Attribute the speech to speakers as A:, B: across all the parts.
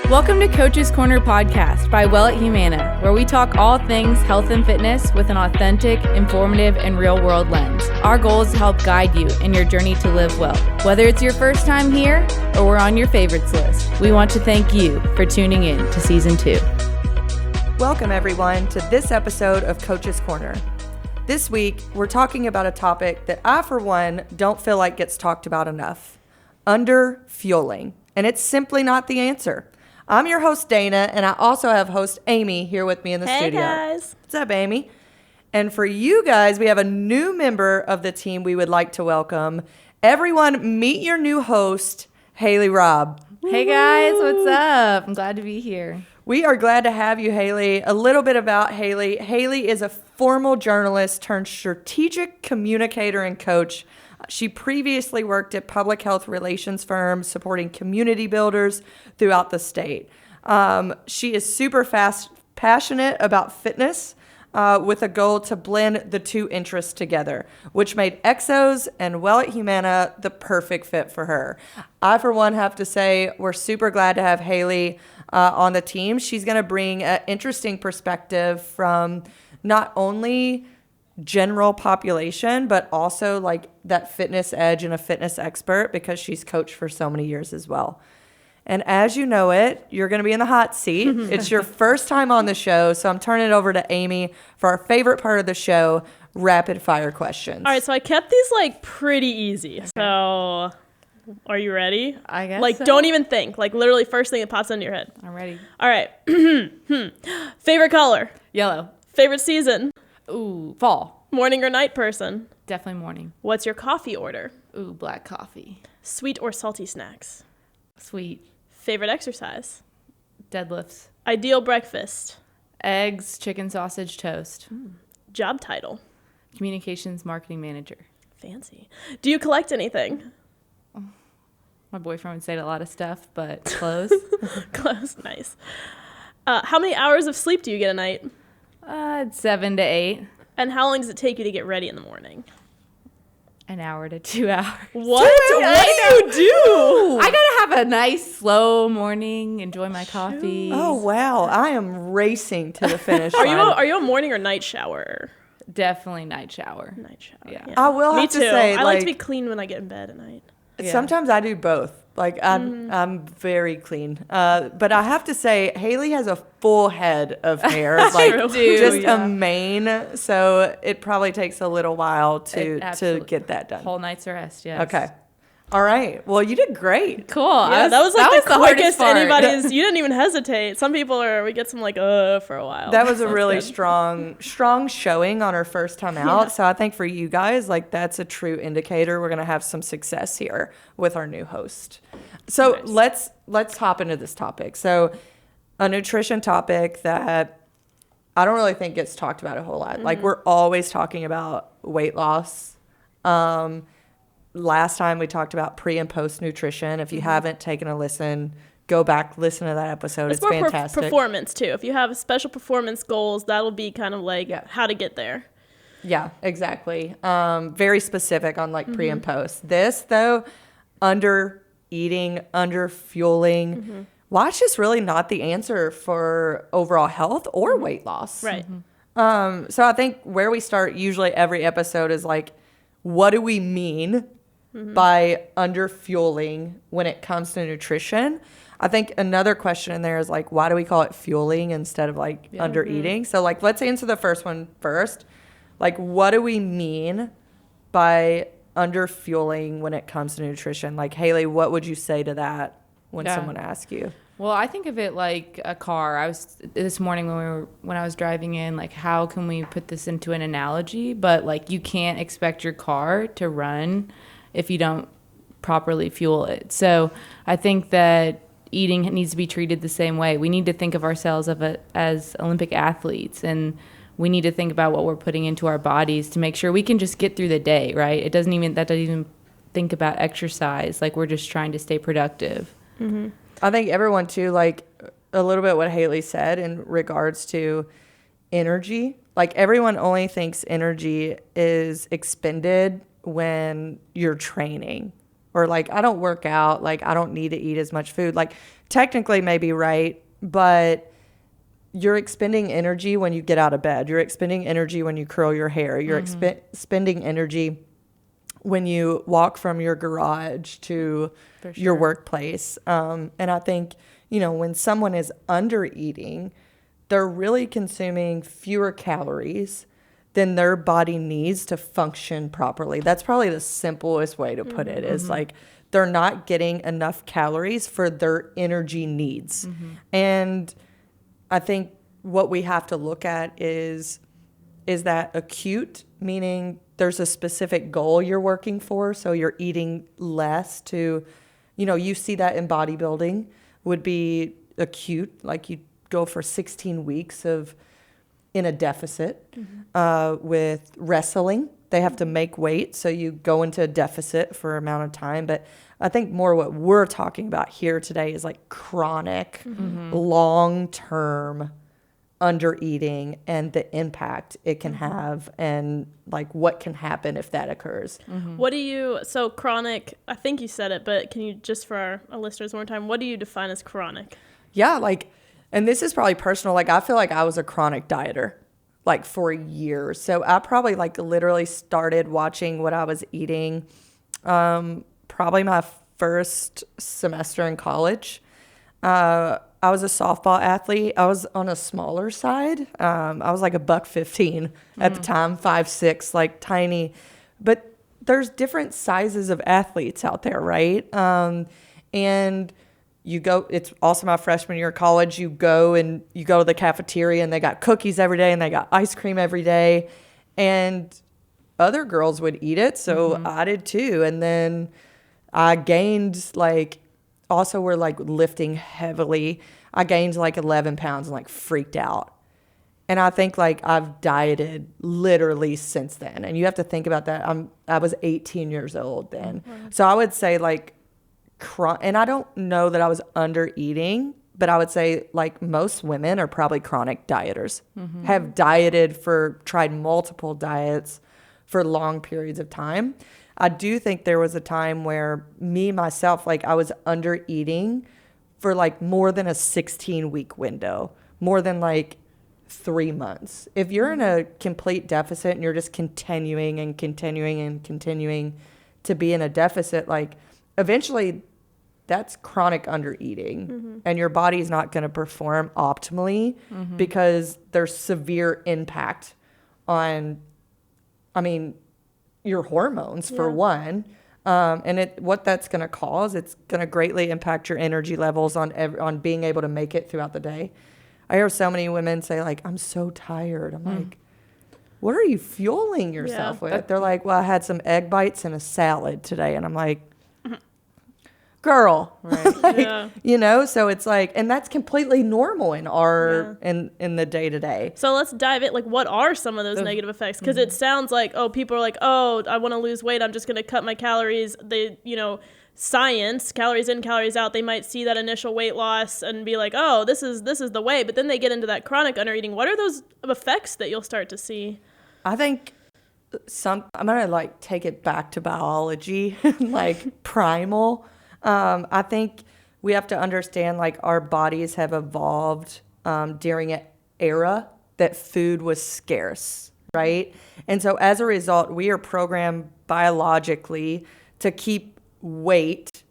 A: Welcome to Coach's Corner Podcast by Well at Humana, where we talk all things health and fitness with an authentic, informative, and real-world lens. Our goal is to help guide you in your journey to live well. Whether it's your first time here or we're on your favorites list, we want to thank you for tuning in to Season 2.
B: Welcome, everyone, to this episode of Coach's Corner. This week, we're talking about a topic that I, for one, don't feel like gets talked about enough: underfueling. And it's simply not the answer. I'm your host, Dana, and I also have host Amy here with me in the studio.
C: Hey, guys.
B: What's up, Amy? And for you guys, we have a new member of the team we would like to welcome. Everyone, meet your new host, Hayley Robb.
A: Hey guys, what's up? I'm glad to be here.
B: We are glad to have you, Hayley. A little bit about Hayley. Hayley is a formal journalist turned strategic communicator and coach. She previously worked at public health relations firms supporting community builders throughout the state. She is super passionate about fitness with a goal to blend the two interests together, which made Exos and Well at Humana the perfect fit for her. I, for one, have to say we're super glad to have Hayley on the team. She's going to bring an interesting perspective from not only general population, but also like that fitness edge and a fitness expert, because she's coached for so many years as well. And as you know it, you're going to be in the hot seat. It's your first time on the show, so I'm turning it over to Amy for our favorite part of the show, rapid fire questions.
C: All right, so I kept these like pretty easy. Okay. So are you ready?
A: I guess
C: Like
A: so.
C: Don't even think. Like literally first thing that pops into your head.
A: I'm ready.
C: All right. Favorite color?
A: Yellow.
C: Favorite season?
A: Ooh, fall.
C: Morning or night person?
A: Definitely morning.
C: What's your coffee order?
A: Ooh, black coffee.
C: Sweet or salty snacks?
A: Sweet.
C: Favorite exercise?
A: Deadlifts.
C: Ideal breakfast?
A: Eggs, chicken, sausage, toast.
C: Job title?
A: Communications marketing manager.
C: Fancy. Do you collect anything?
A: My boyfriend would say a lot of stuff, but clothes.
C: Close. Nice. How many hours of sleep do you get a night?
A: 7 to 8.
C: And how long does it take you to get ready in the morning?
A: An hour to 2 hours.
C: What? What do you do?
A: I gotta have a nice slow morning, enjoy my coffee.
B: Oh, wow. I am racing to the finish line.
C: Are you a morning or night shower?
A: Definitely night shower.
C: Night shower.
A: Yeah.
B: I will
C: Me
B: have
C: too.
B: to say,
C: I like to be clean when I get in bed at night.
A: Yeah.
B: Sometimes I do both. Like I'm very clean. But I have to say, Hayley has a full head of hair, like just a mane. So it probably takes a little while to get that done.
A: Whole night's rest. Yes.
B: Okay. All right. Well, you did great.
A: Cool.
C: Yeah, that was like the quickest
A: part.
C: anybody's. You didn't even hesitate. Some people we get some like for a while.
B: That was a really strong showing on our first time out.
C: Yeah.
B: So I think for you guys, like that's a true indicator we're gonna have some success here with our new host. So
C: Nice.
B: let's hop into this topic. So a nutrition topic that I don't really think gets talked about a whole lot. Like we're always talking about weight loss. Last time we talked about pre and post nutrition. If you haven't taken a listen, go back, listen to that episode. It's
C: more
B: fantastic.
C: Performance too. If you have special performance goals, that'll be kind of like how to get there.
B: Yeah, exactly. Very specific on like pre and post. This though, under eating, under fueling. Well, it's just really not the answer for overall health or weight loss.
C: Right.
B: So I think where we start usually every episode is like, what do we mean by under fueling when it comes to nutrition? I think another question in there is like, why do we call it fueling instead of like under eating? So like, let's answer the first one first. Like, what do we mean by under fueling when it comes to nutrition? Like, Hayley, what would you say to that when someone asks you?
A: Well, I think of it like a car. I was this morning when I was driving in, like, how can we put this into an analogy? But like, you can't expect your car to run if you don't properly fuel it. So I think that eating needs to be treated the same way. We need to think of ourselves as Olympic athletes, and we need to think about what we're putting into our bodies to make sure we can just get through the day, right? That doesn't even think about exercise. Like, we're just trying to stay productive.
B: I think everyone too, like a little bit what Hayley said in regards to energy. Like, everyone only thinks energy is expended when you're training. or like, I don't work out, like, I don't need to eat as much food. Like, technically maybe right, but you're expending energy when you get out of bed. You're expending energy when you curl your hair. You're expending energy when you walk from your garage to your workplace. And I think, you know, when someone is under eating, they're really consuming fewer calories than their body needs to function properly. That's probably the simplest way to put it, is like, they're not getting enough calories for their energy needs. And I think what we have to look at is that acute, meaning there's a specific goal you're working for, so you're eating less to, you know, you see that in bodybuilding would be acute, like you go for 16 weeks in a deficit. With wrestling, they have to make weight, so you go into a deficit for an amount of time. But I think more what we're talking about here today is like chronic, long-term under eating and the impact it can have, and like what can happen if that occurs.
C: So chronic, I think you said it, but can you just for our listeners one more time, what do you define as chronic?
B: Yeah, like, and this is probably personal, like I feel like I was a chronic dieter like for years. So I probably like literally started watching what I was eating probably my first semester in college. I was a softball athlete. I was on a smaller side. I was like $115 at the time, 5'6", like tiny. But there's different sizes of athletes out there, right? And you go, it's also my freshman year of college. You go to the cafeteria and they got cookies every day and they got ice cream every day. And other girls would eat it, so I did too. And then I gained also we're like lifting heavily. I gained like 11 pounds and like freaked out. And I think like I've dieted literally since then. And you have to think about that. I was 18 years old then. So I would say like, and I don't know that I was under eating, but I would say like most women are probably chronic dieters, have tried multiple diets for long periods of time. I do think there was a time where myself, like I was under eating for like more than a 16-week window, more than like 3 months. If you're in a complete deficit and you're just continuing and continuing and continuing to be in a deficit, like eventually that's chronic under eating, and your body's not going to perform optimally because there's severe impact on, your hormones for one. And what that's going to cause, it's going to greatly impact your energy levels on being able to make it throughout the day. I hear so many women say like, I'm so tired. I'm like, what are you fueling yourself with? They're like, well, I had some egg bites and a salad today. And I'm like, girl, so it's like, and that's completely normal in our, in the day to day.
C: So let's dive in. Like, what are some of those negative effects? Because it sounds like, people are like, I want to lose weight. I'm just going to cut my calories. Science, calories in, calories out. They might see that initial weight loss and be like, this is the way. But then they get into that chronic under eating. What are those effects that you'll start to see?
B: I think I'm going to like take it back to biology, like primal. I think we have to understand like our bodies have evolved during an era that food was scarce, right? And so as a result, we are programmed biologically to keep weight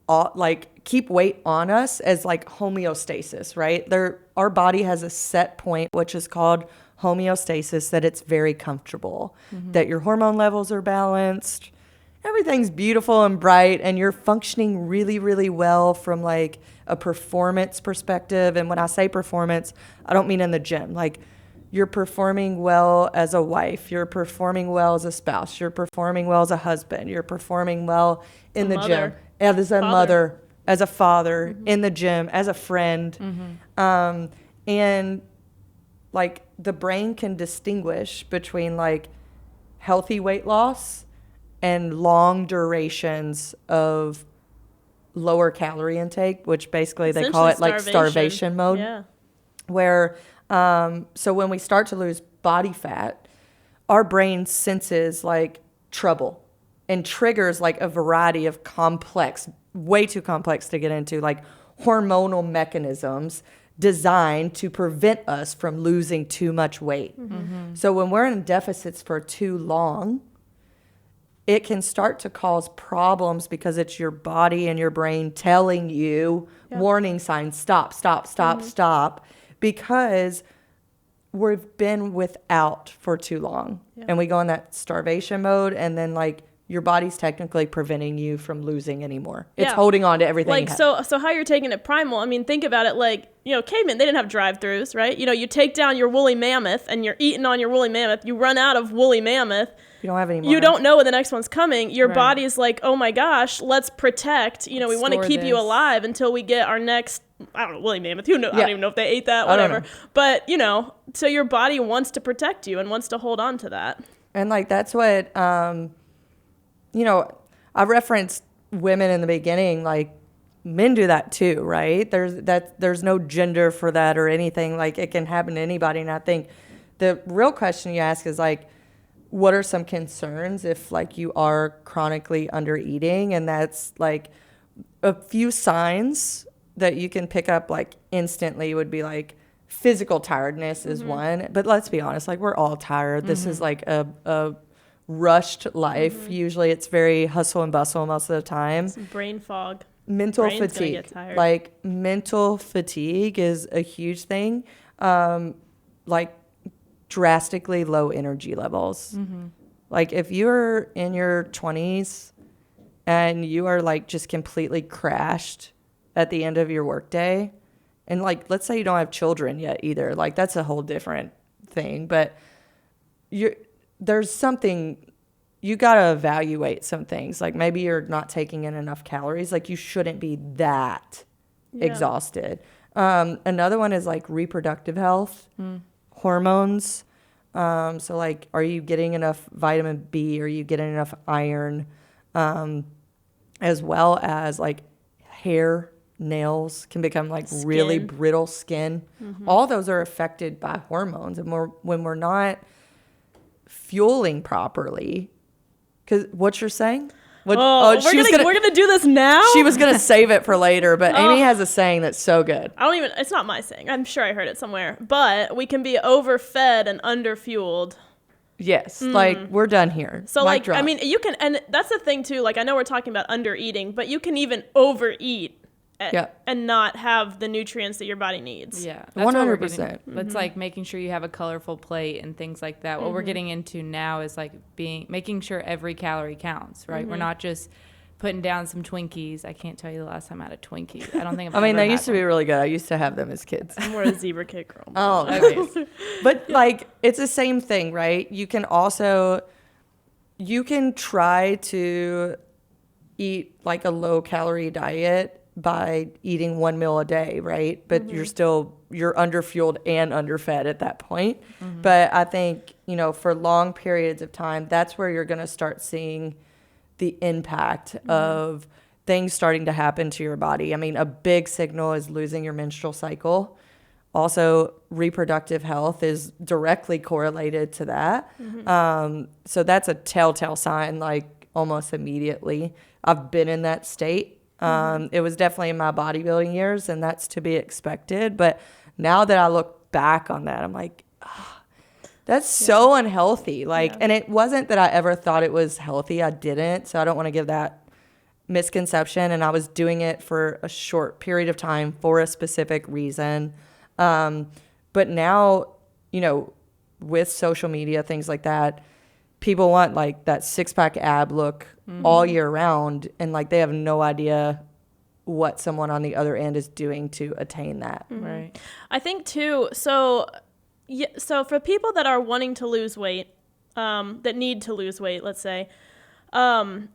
B: on us as like homeostasis, right? Our body has a set point, which is called homeostasis, that it's very comfortable, that your hormone levels are balanced, everything's beautiful and bright, and you're functioning really, really well from like a performance perspective. And when I say performance, I don't mean in the gym. Like you're performing well as a wife, you're performing well as a spouse, you're performing well as a husband, you're performing well in the gym, as a mother, as a father, in the gym, as a friend. And like the brain can distinguish between like healthy weight loss and long durations of lower calorie intake, which basically they call it like starvation mode. Yeah. Where, so when we start to lose body fat, our brain senses like trouble. and triggers like a variety of way too complex to get into, like hormonal mechanisms designed to prevent us from losing too much weight. So when we're in deficits for too long, it can start to cause problems because it's your body and your brain telling you warning signs, stop, stop, because we've been without for too long. And we go in that starvation mode, and then like your body's technically preventing you from losing anymore. It's holding on to everything.
C: Like, so how you're taking it primal, I mean, think about it like, cavemen, they didn't have drive-thrus, right? You take down your woolly mammoth and you're eating on your woolly mammoth. You run out of woolly mammoth.
B: You don't have any more.
C: You don't know when the next one's coming. Your body is like, oh my gosh, let's protect. We want to keep you alive until we get our next, I don't know, woolly mammoth. Who knows? I don't even know if they ate that, whatever. But, so your body wants to protect you and wants to hold on to that.
B: And like, that's what, I referenced women in the beginning, like men do that too, right? There's no gender for that or anything. Like, it can happen to anybody. And I think the real question you ask is like, what are some concerns if like you are chronically under eating? And that's like a few signs that you can pick up like instantly would be like physical tiredness is one, but let's be honest, like we're all tired. This is like a rushed life. Usually it's very hustle and bustle most of the time.
C: Some brain fog.
B: Mental fatigue. Like mental fatigue is a huge thing. Like drastically low energy levels. Like if you're in your 20s and you are like just completely crashed at the end of your workday, and like let's say you don't have children yet either, like that's a whole different thing, but there's something you got to evaluate some things. Like maybe you're not taking in enough calories. Like you shouldn't be that exhausted. Another one is like reproductive health. Hormones. So like, are you getting enough vitamin B? Are you getting enough iron? As well as like hair, nails can become like really brittle skin. All those are affected by hormones. And when we're not fueling properly, because what you're saying?
C: We're gonna do this now.
B: She was gonna save it for later, but Amy has a saying that's so good.
C: It's not my saying. I'm sure I heard it somewhere. But we can be overfed and underfueled.
B: Yes, like we're done here.
C: So like, I mean, you can, and that's the thing too. Like I know we're talking about under eating, but you can even overeat. And not have the nutrients that your body needs.
A: Yeah, 100%. It's like making sure you have a colorful plate and things like that. What we're getting into now is like making sure every calorie counts, right? We're not just putting down some Twinkies. I can't tell you the last time I had a Twinkie. I don't think
B: they used to be really good. I used to have them as kids.
C: I'm more a zebra cake girl.
B: Oh, okay. But like, it's the same thing, right? You can try to eat like a low calorie diet by eating 1 meal a day, right? But you're underfueled and underfed at that point. But I think, for long periods of time, that's where you're going to start seeing the impact of things starting to happen to your body. I mean, a big signal is losing your menstrual cycle. Also, reproductive health is directly correlated to that. So that's a telltale sign, like almost immediately. I've been in that state. It was definitely in my bodybuilding years, and that's to be expected. But now that I look back on that, I'm like, that's so unhealthy. Like, and it wasn't that I ever thought it was healthy. I didn't. So I don't want to give that misconception. And I was doing it for a short period of time for a specific reason. But now, with social media, things like that, people want like that 6-pack ab look all year round, and like they have no idea what someone on the other end is doing to attain that.
A: Right.
C: I think too. So for people that are wanting to lose weight, that need to lose weight, let's say, that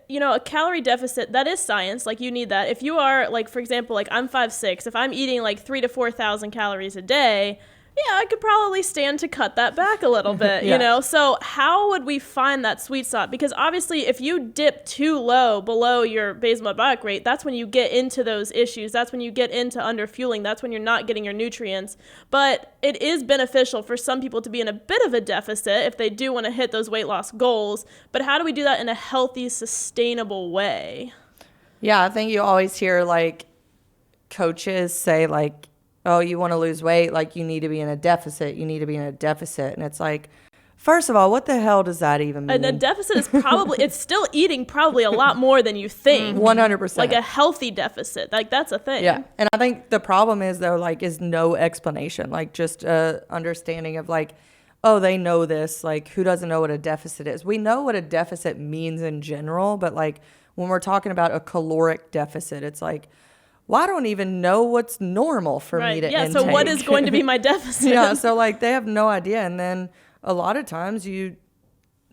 C: a calorie deficit, that is science. Like you need that. If you are like, for example, like I'm 5'6", if I'm eating like 3,000 to 4,000 calories a day, yeah, I could probably stand to cut that back a little bit,
B: Yeah.
C: you know? So how would we find that sweet spot? Because obviously if you dip too low below your basal metabolic rate, that's when you get into those issues. That's when you get into underfueling. That's when you're not getting your nutrients. But it is beneficial for some people to be in a bit of a deficit if they do want to hit those weight loss goals. But how do we do that in a healthy, sustainable way?
B: Yeah, I think you always hear like coaches say like, oh, you want to lose weight, like you need to be in a deficit. You need to be in a deficit. And it's like, first of all, what the hell does that even mean?
C: And a deficit is probably, it's still eating probably a lot more than you think.
B: 100%.
C: Like a healthy deficit. Like that's a thing.
B: Yeah. And I think the problem is though, like, is no explanation, like just understanding of like, oh, they know this. Like, who doesn't know what a deficit is? We know what a deficit means in general, but like when we're talking about a caloric deficit, it's like, well, I don't even know what's normal for me to intake.
C: So what is going to be my deficit?
B: Yeah, so like they have no idea. And then a lot of times you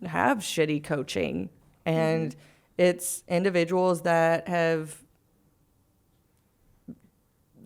B: have shitty coaching and it's individuals that have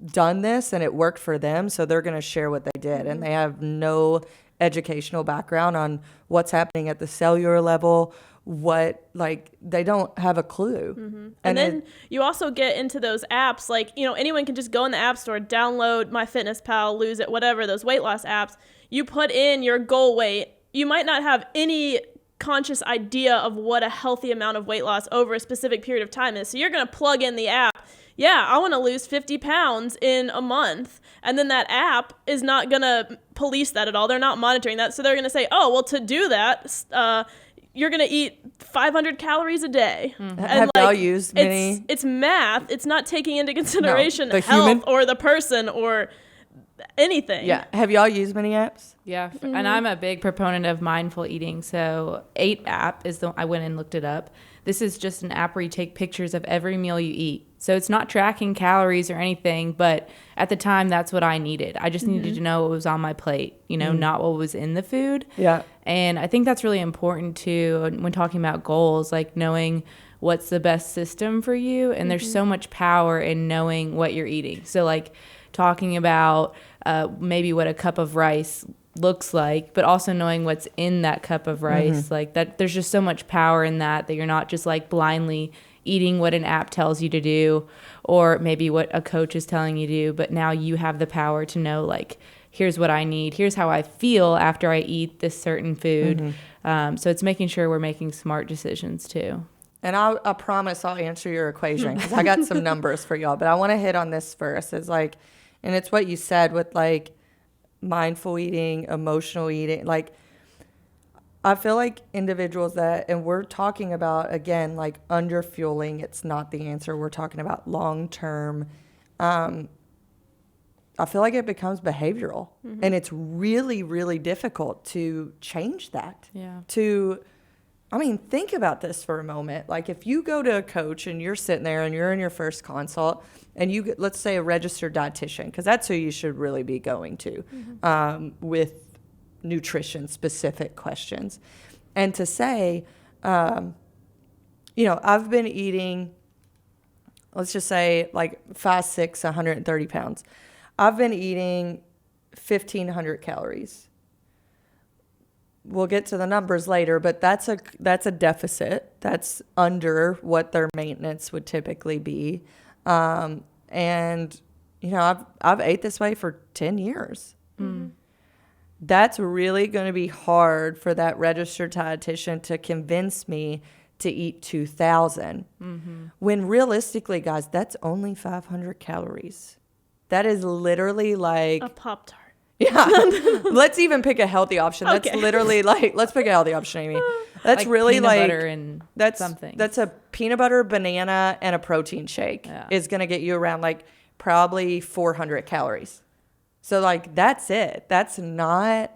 B: done this and it worked for them. So they're going to share what they did and they have no educational background on what's happening at the cellular level, what, like, they don't have a clue.
C: And then you also get into those apps, like, you know, anyone can just go in the app store, download MyFitnessPal, Lose It, whatever, those weight loss apps. You put in your goal weight. You might not have any conscious idea of what a healthy amount of weight loss over a specific period of time is. So you're going to plug in the app. Yeah, I want to lose 50 pounds in a month. And then that app is not going to police that at all. They're not monitoring that. So they're going to say, oh, well, to do that, you're going to eat 500 calories a day. And
B: Have y'all used many?
C: It's math. It's not taking into consideration
B: the
C: health
B: human?
C: or the person or anything.
B: Yeah. Have y'all used many apps?
A: Yeah, and I'm a big proponent of mindful eating. So 8 app is I went and looked it up. This is just an app where you take pictures of every meal you eat. So it's not tracking calories or anything, but at the time that's what I needed. I just needed to know what was on my plate, you know, not what was in the food.
B: Yeah.
A: And I think that's really important too when talking about goals, like knowing what's the best system for you. And there's so much power in knowing what you're eating. So like talking about maybe what a cup of rice looks like, but also knowing what's in that cup of rice, like that, there's just so much power in that you're not just like blindly eating what an app tells you to do or maybe what a coach is telling you to do, but now you have the power to know like, here's what I need, here's how I feel after I eat this certain food. So it's making sure we're making smart decisions too.
B: And I promise I'll answer your equation because I got some numbers for y'all, but I want to hit on this first. It's like, and it's what you said with like mindful eating, emotional eating. Like, I feel like individuals that, and we're talking about, again, like underfueling, it's not the answer. We're talking about long-term. I feel like it becomes behavioral and it's really, really difficult to change that.
A: Yeah.
B: I mean, think about this for a moment. Like if you go to a coach and you're sitting there and you're in your first consult and you get, let's say, a registered dietitian, because that's who you should really be going to with nutrition specific questions. And to say, you know, I've been eating, let's just say like 5'6", 130 pounds. I've been eating 1,500 calories. We'll get to the numbers later, but that's a deficit. That's under what their maintenance would typically be. And you know, I've ate this way for 10 years. That's really going to be hard for that registered dietitian to convince me to eat 2,000. When realistically, guys, that's only 500 calories. That is literally like
C: A Pop-Tart.
B: Yeah. Let's even pick a healthy option. That's
C: Okay.
B: literally like, let's pick a healthy option, Amy. That's
A: Like
B: really
A: peanut
B: like,
A: butter and
B: that's
A: something.
B: That's a peanut butter, banana, and a protein shake is going to get you around like probably 400 calories. So like, that's it. That's not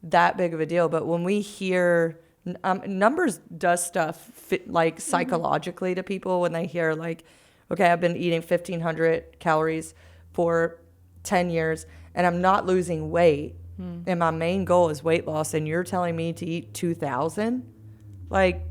B: that big of a deal. But when we hear numbers does stuff like psychologically to people when they hear like, okay, I've been eating 1,500 calories for 10 years and I'm not losing weight and my main goal is weight loss and you're telling me to eat 2,000? Like,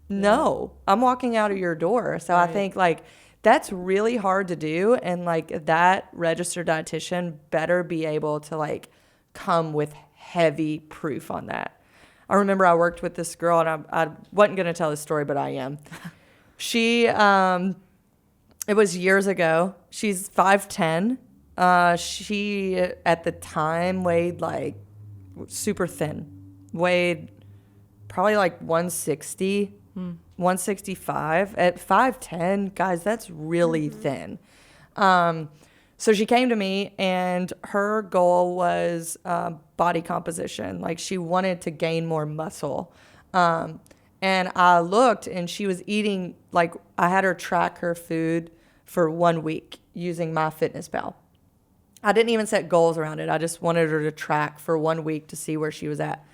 B: no, I'm walking out of your door. So I think like that's really hard to do. And like that registered dietitian better be able to like come with heavy proof on that. I remember I worked with this girl, and I wasn't going to tell this story, but I am. She, it was years ago. She's 5'10". She, at the time, weighed like super thin. Weighed probably like 160, 165. At 5'10", guys, that's really thin. So she came to me, and her goal was body composition. Like, she wanted to gain more muscle. And I looked, and she was eating, like, I had her track her food for 1 week using MyFitnessPal. I didn't even set goals around it. I just wanted her to track for 1 week to see where she was at.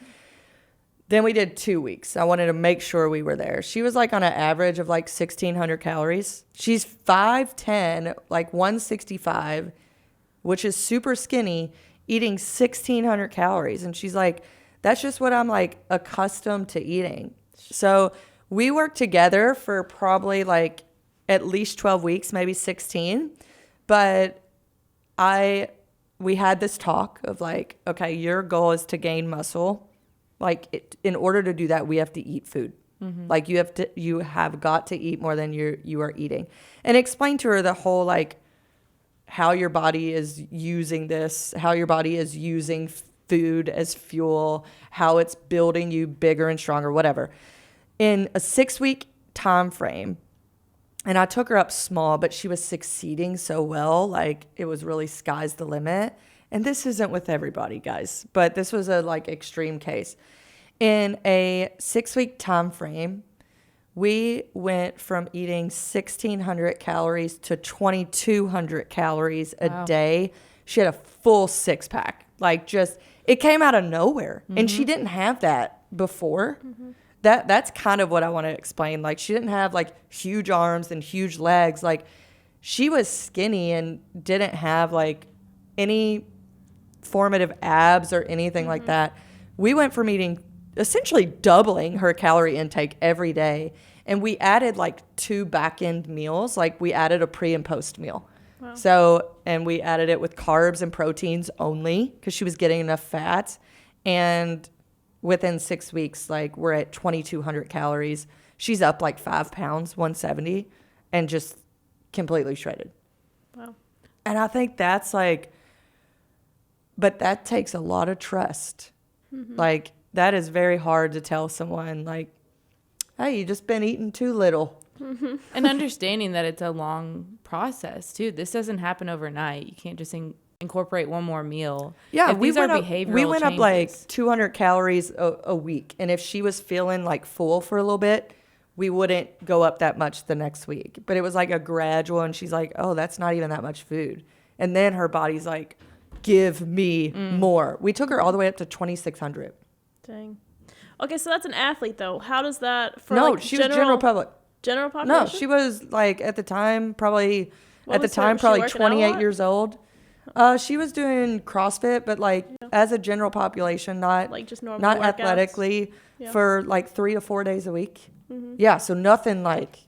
B: Then we did 2 weeks. I wanted to make sure we were there. She was like on an average of like 1,600 calories. She's 5'10", like 165, which is super skinny, eating 1,600 calories. And she's like, that's just what I'm like accustomed to eating. So we worked together for probably like at least 12 weeks, maybe 16. But we had this talk of like, okay, your goal is to gain muscle. Like, in order to do that, we have to eat food. Mm-hmm. Like, you have got to eat more than you are eating. And explain to her the whole, like, how your body is using this, how your body is using food as fuel, how it's building you bigger and stronger, whatever. In a 6-week time frame, and I took her up small, but she was succeeding so well, like, it was really sky's the limit. And this isn't with everybody, guys, but this was a like extreme case. In a 6-week time frame, we went from eating 1,600 calories to 2,200 calories a day. She had a full 6-pack. Like, just, it came out of nowhere. Mm-hmm. And she didn't have that before. Mm-hmm. That's kind of what I want to explain. Like, she didn't have like huge arms and huge legs. Like, she was skinny and didn't have like any formative abs or anything like that. We went from eating, essentially doubling her calorie intake every day. And we added like 2 back-end meals. Like, we added a pre and post meal. Wow. So, and we added it with carbs and proteins only because she was getting enough fat. And within 6 weeks, like, we're at 2,200 calories. She's up like 5 pounds, 170, and just completely shredded. Wow. And I think that's like, but that takes a lot of trust. Mm-hmm. Like, that is very hard to tell someone, like, hey, you just been eating too little.
A: Mm-hmm. And understanding that it's a long process, too. This doesn't happen overnight. You can't just incorporate one more meal.
B: Yeah,
A: we went up
B: like 200 calories a week. And if she was feeling, like, full for a little bit, we wouldn't go up that much the next week. But it was, like, a gradual, and she's like, oh, that's not even that much food. And then her body's like, give me more. We took her all the way up to 2,600.
C: Dang. Okay, so that's an athlete, though. How does that...
B: She was general public.
C: General population?
B: No, she was, like, at the time, probably 28 years old. She was doing CrossFit, but, like, as a general population, not... Like, just normal not workouts. Athletically, for, like, 3 to 4 days a week. Mm-hmm. Yeah, so nothing, like...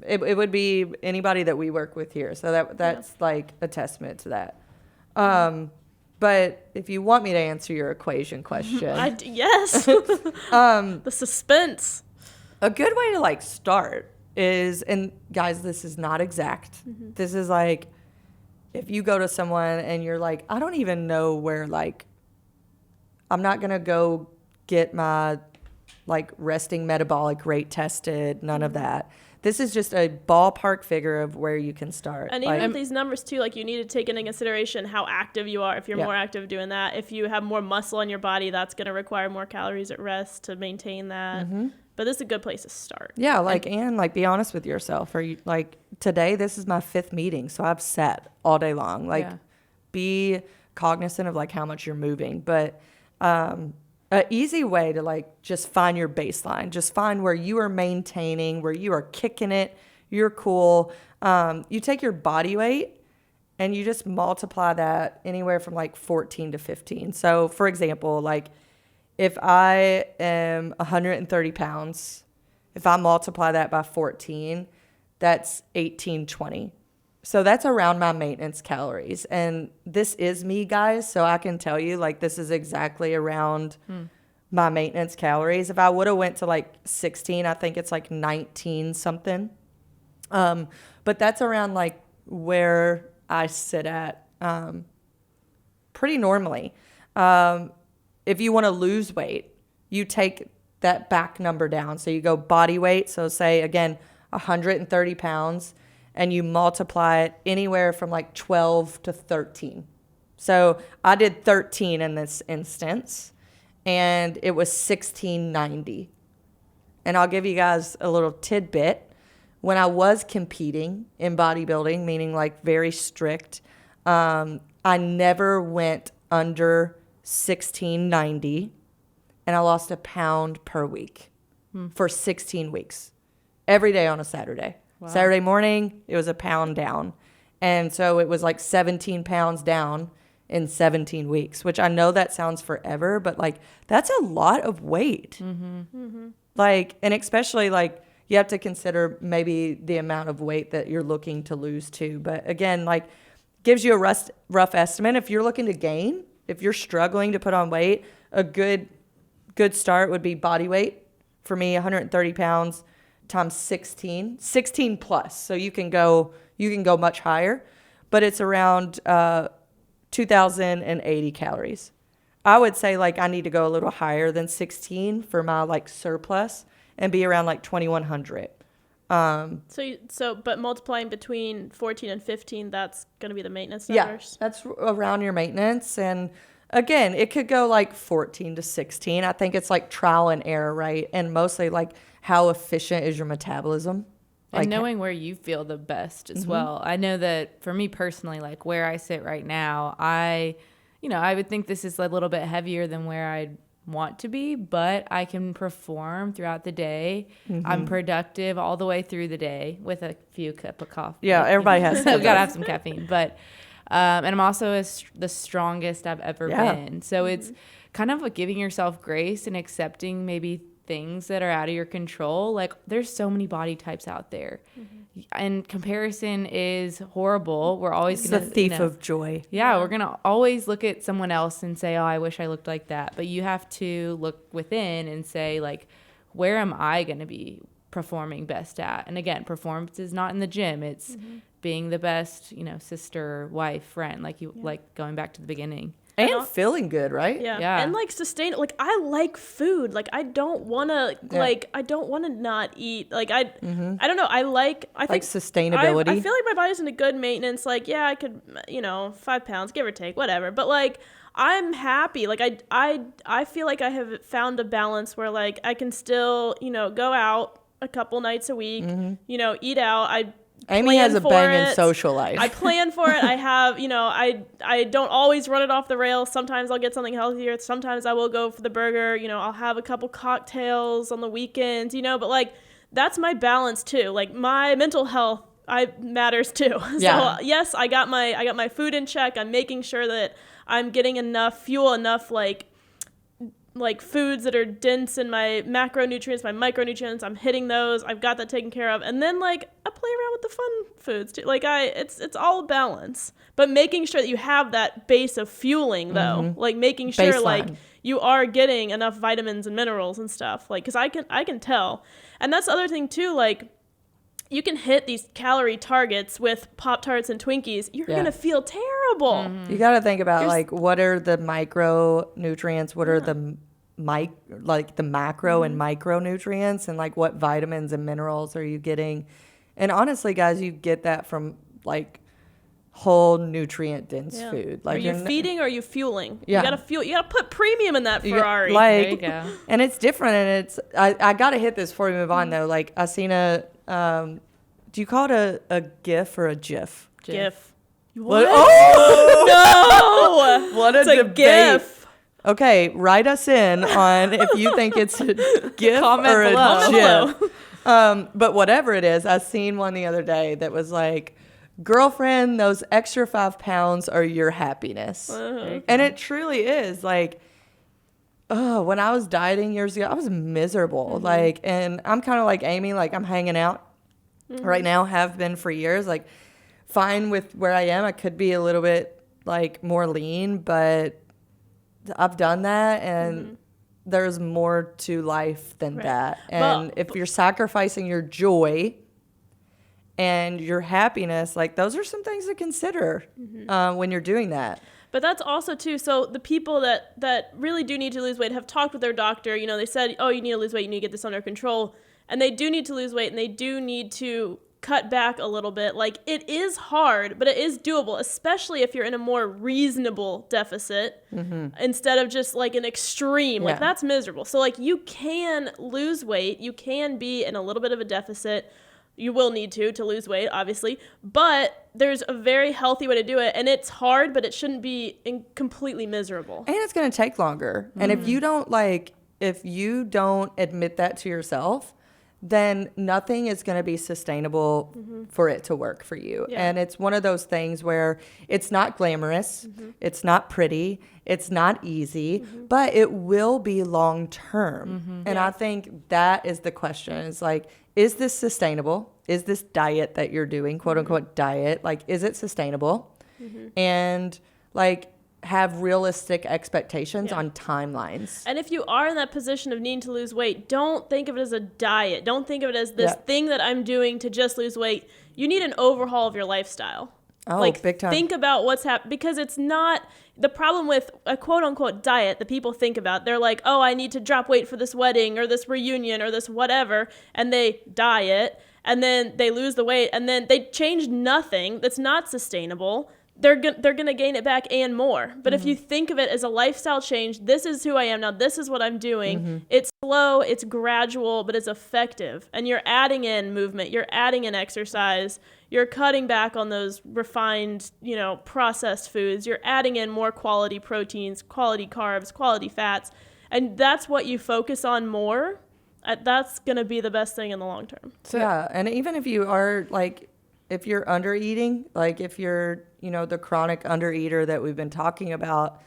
B: It would be anybody that we work with here. So that's like, a testament to that. But if you want me to answer your equation question.
C: Yes. The suspense.
B: A good way to like start is, and guys, this is not exact. Mm-hmm. This is like, if you go to someone and you're like, I don't even know where, like, I'm not going to go get my like resting metabolic rate tested, none of that. This is just a ballpark figure of where you can start.
C: And even with these numbers, too, like, you need to take into consideration how active you are. If you're more active doing that, if you have more muscle in your body, that's going to require more calories at rest to maintain that. Mm-hmm. But this is a good place to start.
B: Yeah, and be honest with yourself. Or you, like, today, this is my 5th meeting, so I've sat all day long. Like, be cognizant of, like, how much you're moving. But an easy way to, like, just find your baseline. Just find where you are maintaining, where you are kicking it, you're cool. You take your body weight and you just multiply that anywhere from, like, 14 to 15. So, for example, like, if I am 130 pounds, if I multiply that by 14, that's 1820. So that's around my maintenance calories. And this is me, guys. So I can tell you, like, this is exactly around my maintenance calories. If I would have went to like 16, I think it's like 19 something. But that's around like where I sit at pretty normally. If you want to lose weight, you take that back number down. So you go body weight. So say, again, 130 pounds. And you multiply it anywhere from like 12 to 13. So I did 13 in this instance, and it was 1690. And I'll give you guys a little tidbit. When I was competing in bodybuilding, meaning like very strict, I never went under 1690, and I lost a pound per week for 16 weeks, every day on a Saturday. Wow. Saturday morning, it was a pound down. And so it was like 17 pounds down in 17 weeks, which I know that sounds forever, but like that's a lot of weight. Like, and especially like you have to consider maybe the amount of weight that you're looking to lose too. But again, like gives you a rough estimate. If you're looking to gain, if you're struggling to put on weight, a good start would be body weight. For me, 130 pounds times 16 plus. So you can go much higher, but it's around 2,080 calories. I would say like I need to go a little higher than 16 for my like surplus and be around like 2,100.
C: But multiplying between 14 and 15, that's going to be the maintenance numbers?
B: Yeah, that's around your maintenance. And again, it could go like 14 to 16. I think it's like trial and error, right? And mostly like how efficient is your metabolism?
A: And like, knowing where you feel the best as well. I know that for me personally, like where I sit right now, I would think this is a little bit heavier than where I'd want to be, but I can perform throughout the day. I'm productive all the way through the day with a few cup of coffee.
B: Yeah, everybody has to.
A: I've got to have some caffeine. But and I'm also the strongest I've ever been. So it's kind of like giving yourself grace and accepting maybe things that are out of your control. Like there's so many body types out there, and comparison is horrible. We're always
B: it's a thief of joy.
A: Yeah, we're gonna always look at someone else and say, "Oh, I wish I looked like that." But you have to look within and say, like, where am I gonna be performing best at? And again, performance is not in the gym. It's being the best, sister, wife, friend. Like like going back to the beginning.
B: And feeling good, right?
C: Yeah. And like like I like food. Like I don't want to I don't want to not eat. Like I don't know. I think
B: sustainability.
C: I feel like my body's in a good maintenance. Like I could 5 pounds give or take, whatever. But like I'm happy. Like I feel like I have found a balance where like I can still, go out a couple nights a week, eat out.
B: Amy has a banging social life.
C: I plan for it. I have, I don't always run it off the rails. Sometimes I'll get something healthier. Sometimes I will go for the burger. I'll have a couple cocktails on the weekends, but like that's my balance too. Like my mental health matters too. So yes, I got my food in check. I'm making sure that I'm getting enough fuel, enough like foods that are dense in my macronutrients, my micronutrients. I'm hitting those. I've got that taken care of. And then like I play around with the fun foods too. Like it's all balance, but making sure that you have that base of fueling though, like making sure baseline. Like you are getting enough vitamins and minerals and stuff. Like, cause I can tell. And that's the other thing too. Like you can hit these calorie targets with Pop-Tarts and Twinkies. You're going to feel terrible.
B: You got to think about like, what are the micronutrients? What are the the macro and micronutrients, and like what vitamins and minerals are you getting? And honestly, guys, you get that from like whole nutrient dense food. Like,
C: are you feeding or are you fueling?
B: Yeah.
C: You gotta fuel. You gotta put premium in that Ferrari.
A: There you go.
B: And it's different. And it's I gotta hit this before we move on though. Like I seen do you call it a GIF or a GIF?
C: GIF.
B: What? Oh
C: no!
B: What a
C: debate. GIF.
B: Okay, write us in on if you think it's a GIF or a GIF. But whatever it is, I seen one the other day that was like, girlfriend, those extra 5 pounds are your happiness. And it truly is. Like, when I was dieting years ago, I was miserable. Like, and I'm kind of like Amy, like I'm hanging out right now, have been for years. Like fine with where I am. I could be a little bit like more lean, but I've done that, and there's more to life than that. And if you're sacrificing your joy and your happiness, like those are some things to consider when you're doing that.
C: But that's also too, so the people that really do need to lose weight have talked with their doctor. You know, they said, oh, you need to lose weight, you need to get this under control. And they do need to lose weight, and they do need to cut back a little bit. Like, it is hard, but it is doable, especially if you're in a more reasonable deficit instead of just like an extreme. Like, that's miserable. So like, you can lose weight, you can be in a little bit of a deficit. You will need to lose weight, obviously, but there's a very healthy way to do it, and it's hard, but it shouldn't be completely miserable.
B: And it's going to take longer. And if you don't admit that to yourself, then nothing is going to be sustainable for it to work for you. Yeah. And it's one of those things where it's not glamorous, it's not pretty, it's not easy, but it will be long term. And I think that is the question. It's like, is this sustainable? Is this diet that you're doing, quote unquote diet, like, is it sustainable? And like, have realistic expectations on timelines.
C: And if you are in that position of needing to lose weight, don't think of it as a diet. Don't think of it as this thing that I'm doing to just lose weight. You need an overhaul of your lifestyle.
B: Oh,
C: like,
B: big time.
C: Think about what's happening, because it's not the problem with a quote unquote diet that people think about. They're like, oh, I need to drop weight for this wedding or this reunion or this whatever. And they diet, and then they lose the weight, and then they change nothing that's not sustainable. They're gonna gain it back and more. But if you think of it as a lifestyle change, this is who I am now, this is what I'm doing. It's slow, it's gradual, but it's effective. And you're adding in movement, you're adding in exercise, you're cutting back on those refined, processed foods. You're adding in more quality proteins, quality carbs, quality fats. And that's what you focus on more. That's gonna be the best thing in the long term.
B: So, yeah, and even if you are like, if you're under eating, like if you're, the chronic undereater that we've been talking about,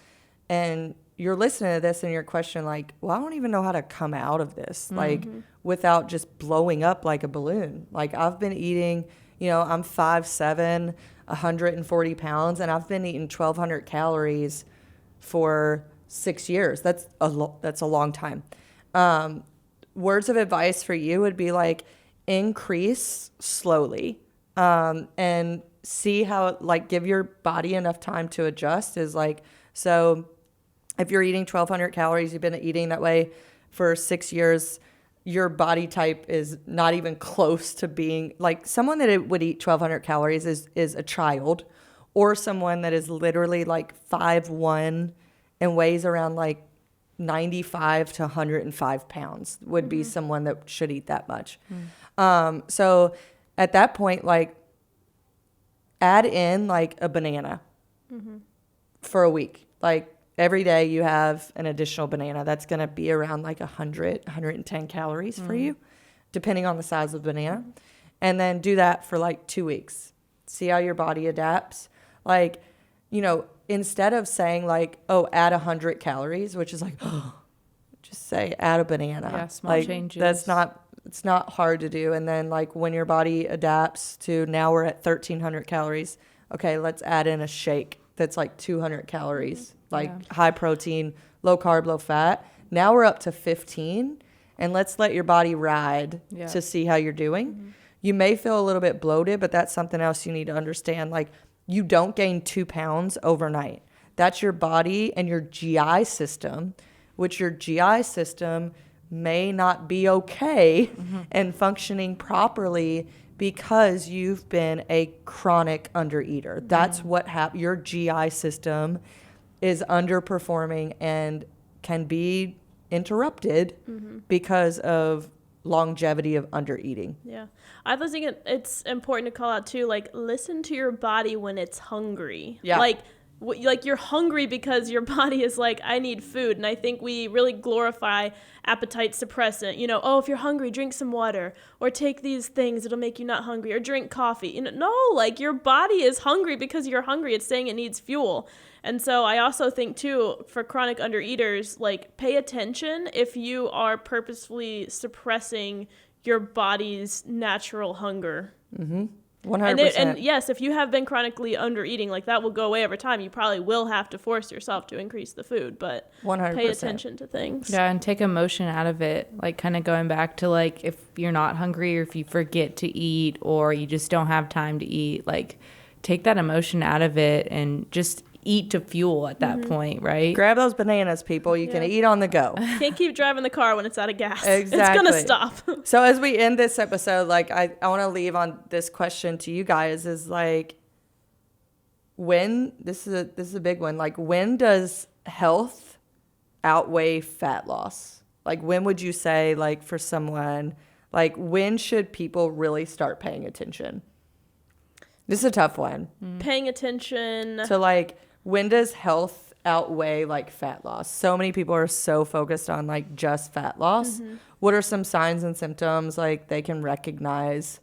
B: and you're listening to this and you're questioning like, well, I don't even know how to come out of this, like without just blowing up like a balloon. Like, I've been eating, I'm 5'7", 140 pounds, and I've been eating 1,200 calories for 6 years. That's a long time. Words of advice for you would be like, increase slowly. And see how, like, give your body enough time to adjust. Is like, so if you're eating 1,200 calories, you've been eating that way for 6 years, your body type is not even close to being, like, someone that would eat 1,200 calories is a child, or someone that is literally like 5'1" and weighs around like 95 to 105 pounds would be someone that should eat that much. So at that point, like, add in like a banana for a week. Like, every day you have an additional banana. That's going to be around like 100, 110 calories for you, depending on the size of the banana. And then do that for like 2 weeks. See how your body adapts. Like, instead of saying like, oh, add 100 calories, which is like, oh, just say add a banana.
A: Yeah, small changes.
B: It's not hard to do. And then like, when your body adapts to, now we're at 1,300 calories. Okay, let's add in a shake that's like 200 calories, like high protein, low carb, low fat. Now we're up to 15, and let's let your body ride to see how you're doing. You may feel a little bit bloated, but that's something else you need to understand. Like, you don't gain 2 pounds overnight. That's your body and your GI system, which your GI system may not be okay and functioning properly because you've been a chronic undereater. That's what happens. Your GI system is underperforming and can be interrupted because of longevity of undereating.
C: Yeah. I was thinking it's important to call out too, like, listen to your body when it's hungry.
B: Yeah.
C: Like you're hungry because your body is like, I need food. And I think we really glorify appetite suppressant. Oh, if you're hungry, drink some water, or take these things, it'll make you not hungry, or drink coffee. No, like, your body is hungry because you're hungry. It's saying it needs fuel. And so I also think too, for chronic undereaters, like, pay attention if you are purposefully suppressing your body's natural hunger.
B: 100%.
C: And yes, if you have been chronically under eating, like that will go away over time. You probably will have to force yourself to increase the food, but
B: 100%.
C: pay attention to things.
A: Yeah, and take emotion out of it. Like kind of going back to like if you're not hungry or if you forget to eat or you just don't have time to eat, like take that emotion out of it and just eat to fuel at that point, right?
B: Grab those bananas, people. You can eat on the go.
C: Can't keep driving the car when it's out of gas.
B: Exactly.
C: It's going to stop.
B: So as we end this episode, like I want to leave on this question to you guys is like, when, this is a big one, like when does health outweigh fat loss? Like when would you say, like for someone, like when should people really start paying attention? This is a tough one.
C: Paying attention.
B: So like, when does health outweigh like fat loss? So many people are so focused on like just fat loss. What are some signs and symptoms like they can recognize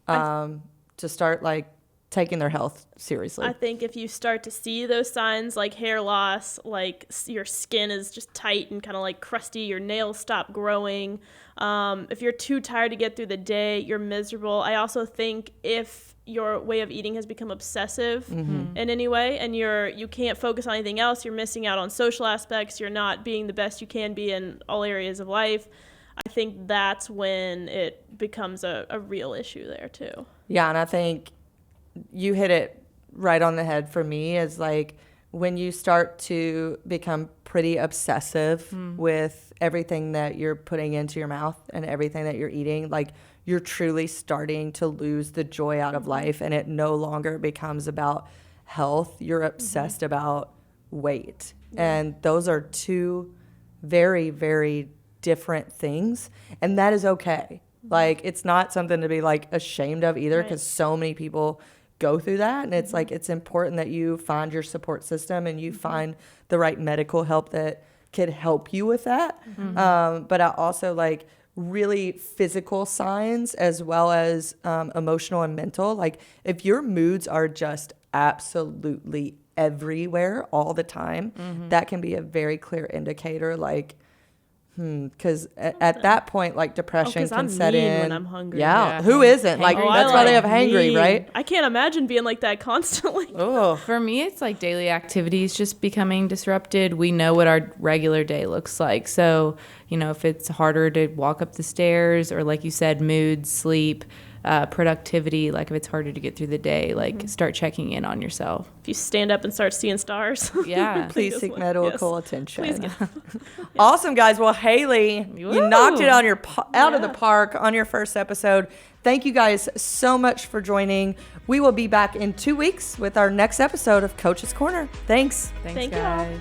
B: to start like taking their health seriously?
C: I think if you start to see those signs like hair loss, like your skin is just tight and kind of like crusty, your nails stop growing. If you're too tired to get through the day, you're miserable. I also think if your way of eating has become obsessive in any way and you can't focus on anything else, you're missing out on social aspects, you're not being the best you can be in all areas of life, I think that's when it becomes a real issue there too.
B: Yeah, and I think you hit it right on the head for me is like when you start to become pretty obsessive with everything that you're putting into your mouth and everything that you're eating, like you're truly starting to lose the joy out of life and it no longer becomes about health. You're obsessed about weight. And those are two very, very different things. And that is okay. Like it's not something to be like ashamed of either because so many people go through that. And it's like, it's important that you find your support system and you find the right medical help that could help you with that. But I also like really physical signs as well as emotional and mental. Like if your moods are just absolutely everywhere all the time, that can be a very clear indicator. Like, because at that point, like depression can
C: I'm
B: set
C: mean
B: in.
C: when I'm hungry.
B: Yeah, who isn't? Like that's why they have hangry, right?
C: I can't imagine being like that constantly.
B: Oh,
A: For me, it's like daily activities just becoming disrupted. We know what our regular day looks like. So, if it's harder to walk up the stairs or like you said, mood, sleep, productivity, like if it's harder to get through the day, like start checking in on yourself.
C: If you stand up and start seeing stars.
A: Yeah.
B: please seek medical attention.
C: Please get
B: Awesome, guys. Well, Hayley, you knocked it out of the park on your first episode. Thank you guys so much for joining. We will be back in 2 weeks with our next episode of Coach's Corner. Thanks.
A: Thanks,
C: Thank you all.
A: guys.